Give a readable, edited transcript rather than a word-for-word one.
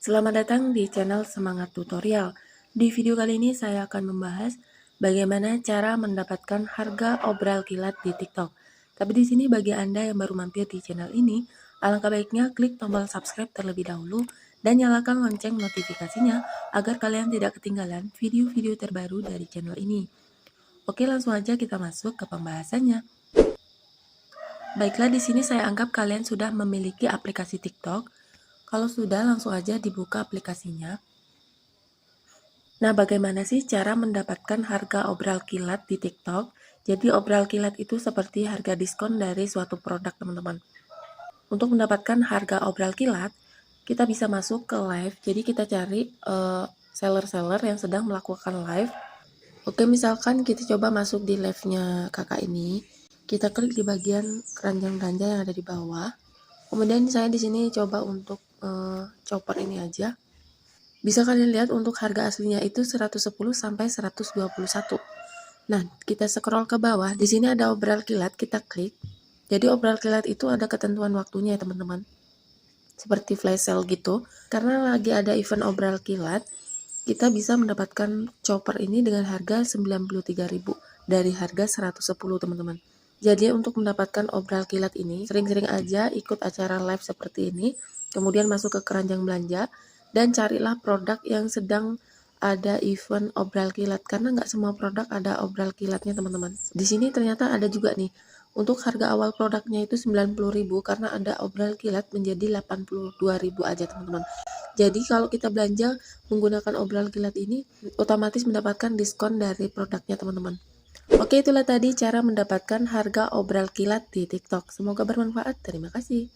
Selamat datang di channel Semangat Tutorial. Di video kali ini saya akan membahas bagaimana cara mendapatkan harga obral kilat di TikTok. Tapi di sini bagi Anda yang baru mampir di channel ini, alangkah baiknya klik tombol subscribe terlebih dahulu dan nyalakan lonceng notifikasinya agar kalian tidak ketinggalan video-video terbaru dari channel ini. Oke, langsung aja kita masuk ke pembahasannya. Baiklah, di sini saya anggap kalian sudah memiliki aplikasi TikTok. Kalau sudah, langsung aja dibuka aplikasinya. Nah, bagaimana sih cara mendapatkan harga obral kilat di TikTok? Jadi, obral kilat itu seperti harga diskon dari suatu produk, teman-teman. Untuk mendapatkan harga obral kilat, kita bisa masuk ke live. Jadi, kita cari seller-seller yang sedang melakukan live. Oke, misalkan kita coba masuk di live-nya kakak ini. Kita klik di bagian keranjang belanja yang ada di bawah. Kemudian saya di sini coba untuk chopper ini aja. Bisa kalian lihat untuk harga aslinya itu 110 sampai 121. Nah, kita scroll ke bawah. Di sini ada obral kilat, kita klik. Jadi obral kilat itu ada ketentuan waktunya ya, teman-teman. Seperti flash sale gitu. Karena lagi ada event obral kilat, kita bisa mendapatkan chopper ini dengan harga 93.000 dari harga 110, teman-teman. Jadi untuk mendapatkan obral kilat ini, sering-sering aja ikut acara live seperti ini, kemudian masuk ke keranjang belanja, dan carilah produk yang sedang ada event obral kilat, karena nggak semua produk ada obral kilatnya, teman-teman. Di sini ternyata ada juga nih, untuk harga awal produknya itu 90.000, karena ada obral kilat menjadi 82.000 aja, teman-teman. Jadi kalau kita belanja menggunakan obral kilat ini, otomatis mendapatkan diskon dari produknya, teman-teman. Oke, itulah tadi cara mendapatkan harga obral kilat di TikTok. Semoga bermanfaat. Terima kasih.